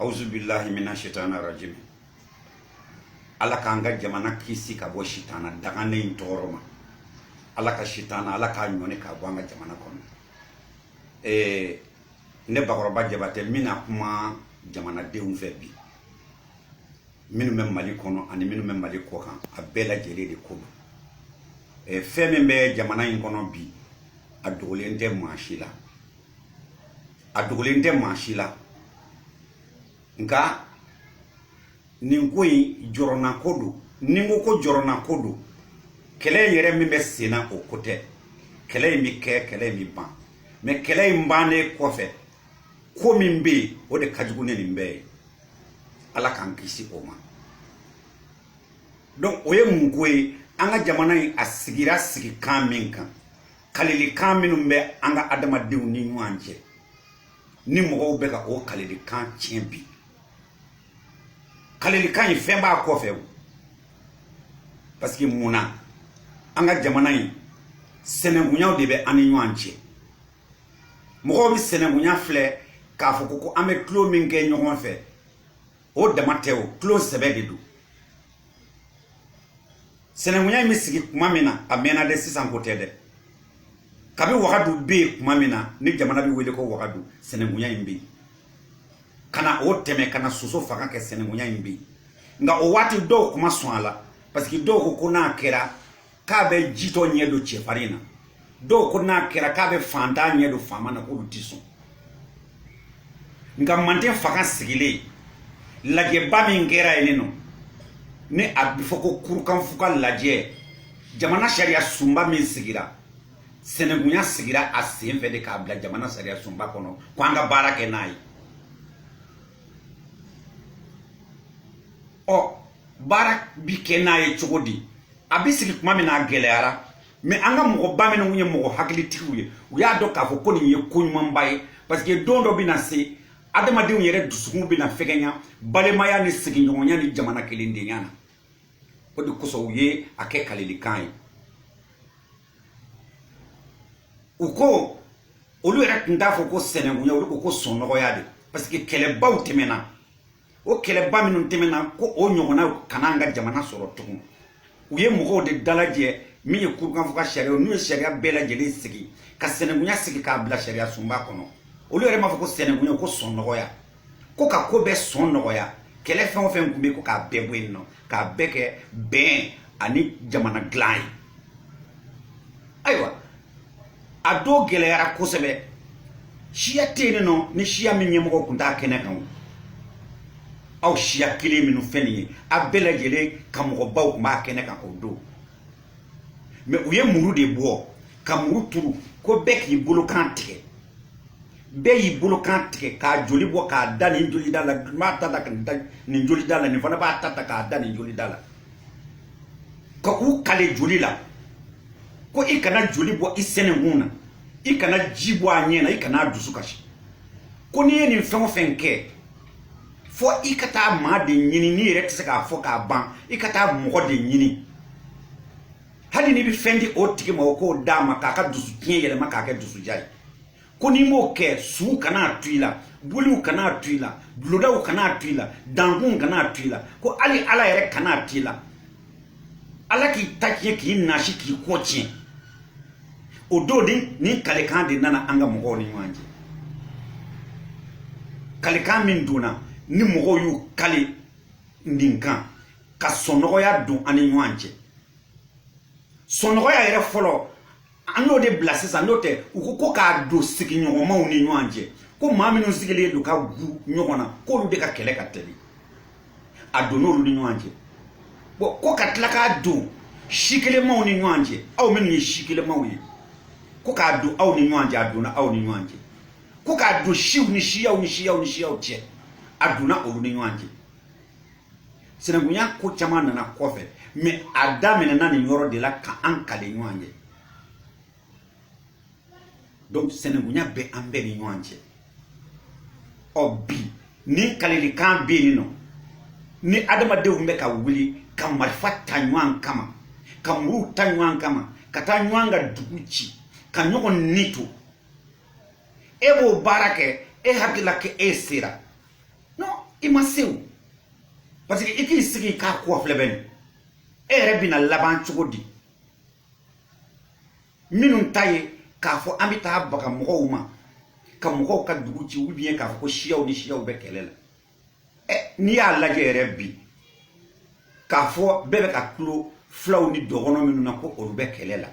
Auzu billahi minash shaitani rajim. Ala ka anga jamana kisi ka bo shitana daga ne ntoroma. Ala ka shitana ala ka nyone ka bo anga jamana kono. Ne bakoroba jabate mina kuma jamana denw fɛ bi. Minnu bɛ Mali kɔnɔ ani minnu bɛ Mali kɔ kan a bɛɛ lajɛlen de ko don. Fɛn min bɛ jamana in kɔnɔ bi a dogolen tɛ maa si la. A dogolen tɛ maa si la. Nka nin ko in jɔrɔna ko don. Ni ko ko jɔrɔna ko don, kɛlɛ yɛrɛ min bɛ senna o ko tɛ. Kɛlɛ in bɛ kɛ, kɛlɛ in bɛ ban. Mais kɛlɛ in bannen kɔfɛ, ko min bɛ yen o de ka jugu ni nin bɛɛ ye. Ala k'an kisi o ma. Donc o ye mun ko ye an ka jamana in a sigira sigikan min kan. Kalilikan minnu bɛ an ka adamadenw ni ɲɔgɔn cɛ. Ni mɔgɔw bɛ ka o kalilikan tiɲɛ bi. Kalilikan in fɛn b'a kɔfɛ. Parce que mun na an ka jamana in sɛnɛngunyaw de bɛ an ni ɲɔgɔn cɛ. Mɔgɔw bɛ sɛnɛngunya filɛ k'a fɔ ko an bɛ tulo min kɛ ɲɔgɔn fɛ. O dama tɛ o, tulo sɛbɛ de don. Sɛnɛngunya in bɛ sigi kuma min na a mɛnna dɛ sisan ko tɛ dɛ. Kabi wagadu bɛ yen kuma min na ni jamana bɛ wele ko wagadu sɛnɛngunya in bɛ yen. Kana o tɛmɛ kana soso faga kɛ sɛnɛngunya in bɛ yen. Nka o waati dɔw kuma sɔn a la parce que dɔw ko n'a kɛra k'a bɛ jitɔ ɲɛ don cɛfarin na. Dɔw ko n'a kɛra k'a bɛ fantan ɲɛ don faama na k'olu tɛ sɔn. Nka Manden fanga sigilen lajɛba min kɛra yen nɔ ni a bɛ fɔ ko kurukanfuga lajɛ jamana sariya sunba min sigira sɛnɛngunya sigira a sen fɛ de k'a bila jamana sariya sunba kɔnɔ ko an ka baara kɛ n'a ye. Baara bi kɛ n'a ye cogo di? A bɛ sigi kuma min na a gɛlɛyara mais an ka mɔgɔba minnu ye mɔgɔ hakilitigiw ye u y'a dɔn k'a fɔ ko nin ye ko ɲumanba ye parce que don dɔ bɛ na se adamadenw yɛrɛ dusukun bɛ na fɛgɛnya balimaya ni sigiɲɔgɔnya ni jamana kelendenya na. O de kosɔn u ye a kɛ kalilikan ye. U ko olu yɛrɛ tun t'a fɔ ko sɛnɛngunya olu ko ko sɔnnɔgɔya de parce que kɛlɛbaw tɛmɛna. O kɛlɛba minnu tɛmɛna ko o ɲɔgɔnna kana an ka jamana sɔrɔ tugun. U ye mɔgɔw de dalajɛ min ye kurukanfuga sariya n'u ye sariya bɛɛ lajɛlen sigi ka sɛnɛngunya sigi k'a bila sariya sunba kɔnɔ. Olu yɛrɛ m'a fɔ ko sɛnɛngunya ko sɔn nɔgɔya ko ka ko bɛɛ sɔn nɔgɔya kɛlɛ fɛn o fɛn tun bɛ ko k'a bɛɛ bɔ yen nɔ k'a bɛɛ kɛ bɛn ani jamana dilan ye. Ayiwa a dɔw gɛlɛyara kosɛbɛ siya tɛ yen nɔ ni siya min ɲɛmɔgɔ tun t'a kɛnɛ kan. Aw siya kelen minnu fɛn nin ye a bɛɛ lajɛlen ka mɔgɔbaw tun b'a kɛnɛ kan o don. Mais u ye muru de bɔ ka muru turu ko bɛɛ k'i bolokan tigɛ. Bɛɛ y'i bolokan tigɛ k'a joli bɔ k'a da nin joli da la n b'a ta ka da nin joli da la nin fana b'a ta k'a da nin joli da la. Ka u kale joli la ko i kana joli bɔ i sɛnɛnkun na i kana ji bɔ a ɲɛ na i kana a dusu kasi. Ko n'i ye nin fɛn o fɛn kɛ fo i ka taa maa de ɲini n'i yɛrɛ tɛ se k'a fɔ k'a ban i ka taa mɔgɔ de ɲini. Hali n'i bɛ fɛn di o tigi ma o k'o d'a ma k'a ka dusu tiɲɛ yɛlɛma k'a kɛ dusuja ye. Ko n'i m'o kɛ suw kan'a to i la boliw kan'a to i la bulodaw kan'a to i la dankun kan'a to i la ko hali ala yɛrɛ kan'a to i la. Ala k'i ta tiɲɛ k'i nasi k'i kɔ tiɲɛ. O don ni kalikan de nana an ka mɔgɔw ni ɲɔgɔn cɛ. Kalikan min donna ni mɔgɔw y'u kale nin kan ka sɔnnɔgɔya don an ni ɲɔgɔn cɛ. Sɔnnɔgɔya yɛrɛ fɔlɔ an y'o de bila sisan n'o tɛ u ko k'a don sigiɲɔgɔnmaw ni ɲɔgɔn cɛ ko maa minnu sigilen don ka gu ɲɔgɔn na k'olu de ka kɛlɛ ka tɛmɛ a donn'olu ni ɲɔgɔn cɛ. Bon ko ka tila k'a don si kelenmaw ni ɲɔgɔn cɛ aw minnu ye si kelenmaw ye ko k'a don aw ni ɲɔgɔn cɛ a donna aw ni ɲɔgɔn cɛ. Ko k'a don siw ni siyaw ni siyaw ni siyaw cɛ a donna olu ni ɲɔgɔn cɛ. Sɛnɛngunya ko caman nana kɔfɛ mais a daminɛna nin yɔrɔ de la k'an kale ɲɔgɔn cɛ. Donc sɛnɛngunya bɛ an bɛɛ ni ɲɔgɔn cɛ. Bi ni kalilikan bɛ yen nɔ ni adamadenw bɛ ka wuli ka marifa ta ɲɔgɔn kama ka muru ta ɲɔgɔn kama ka taa ɲɔgɔn ka dugu ci ka ɲɔgɔn ni to e b'o baara kɛ e hakilila k'e sera. Non i ma sew parce que iki sigi ka ko fleben ere bina laban chugodi minun taye ka fo amita baka mo ma ka mo ka dugu ci ou bien ka fo shiyaw ni shiyaw be kelela ni ya laje rebbi ka fo bebe ka klo flaw ni dogono minu na ko o be kelela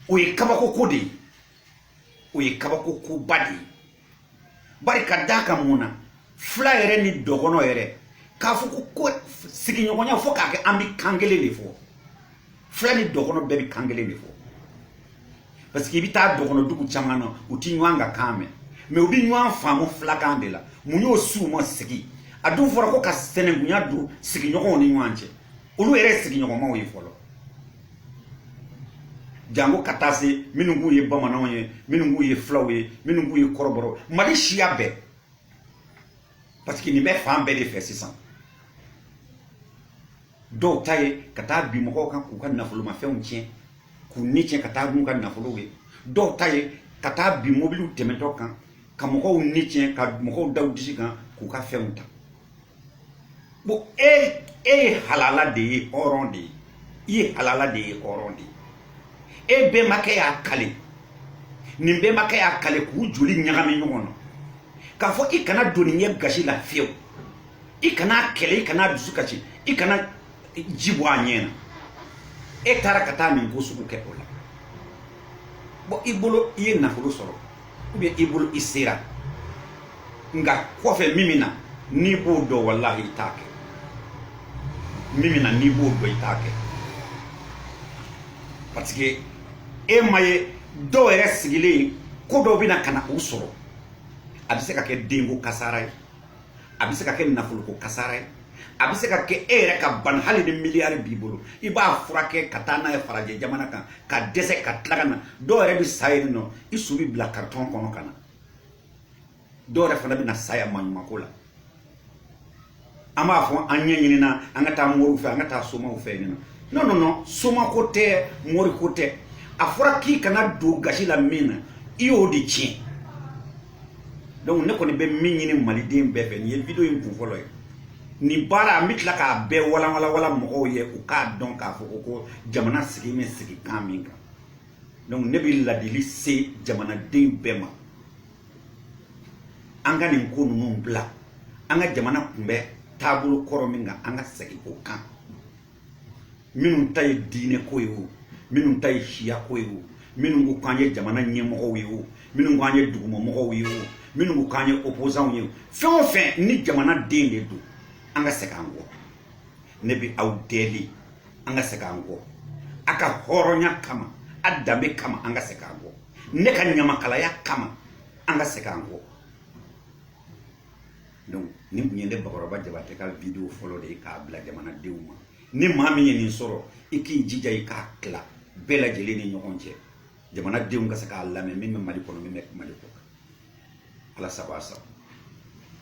o yi kabako kodi o yi kabako ko badi bari ka daka muna fla ere ni dogono ere ka fo ko sigi nyonya fo ka ke ambi kangele le fo fla ni dogono bebe kangele le fo parce que bita dogono dugu chamana uti nywanga kame me ubi nywan famu fla kandela munyo su mo sigi adu fora ko ka senegunya du sigi nyoko ni nwanche ulu ere sigi nyoko ma wi folo jango katase minungu ye bamana ye minungu ye flawe minungu ye koroboro mali shia be parce que ni be fam be de faire 600 do taye kata bi mo kan ku kan na fulu ma fe on tien ku ni tien kata mu kan na fulu we do taye kata bi mobilu temeto kan ka mo ni tien ka mo daw disi kan ku ka fe on ta bo halala de orondi i halala de orondi be make ya kale ni be make ya kale ku joli nyagame nyono ka fo i kana doni nye gashi la fio i kana kele i kana dusukachi i kana jibwa nyena tara kata min bosu ko keola bo ibolo i na fulu soro ou bien ibolo isira nga ko fe mimina ni bodo wallahi take mimina ni bodo itake parce que maye do ere sigile ko do bina kana usoro abise ka ke dengo kasaray abise ka ke nafulu ko kasaray abise ka ke ere ka ban hali de milliard bibolo iba furake katana e faraje jamana kan ka dese ka tlagana do ere bi sayri no isubi bla carton kono kana do ere fana bina saya manumakola ama fo anyenyini na angata moru fe angata soma u fe ni non soma kote mori kote afura ki kana do gashi la mina iyo di chi donc ne ko ni be minni malidin be fe ni video yin ku folo ni bara mitla ka be wala mo ye u ka don ka fo ko jamana sigi me sigi kaminga donc ne bi la dili se jamana de bema anga ni ko nu bla anga jamana kumbe tabulu korominga anga segi ko kan minun tay dine ko yo minun tay shia ko yo minun ko kanye jamana nyemo ko yo minun kanye dugumo mo ko yo minun ko kanye opposant yo fin ni jamana dinde du anga sekango nebi awdeli anga sekango aka horonya kama adambe kama anga sekango ne kan nyama kala ya kama anga sekango donc ni nyende bakoroba jabate ka video follow de ka bla jamana deuma ni mami ni soro iki jija ka kla bela jeli ni nyokonje jamana deum ka saka Allah me mali kono me mali ko ala sabasa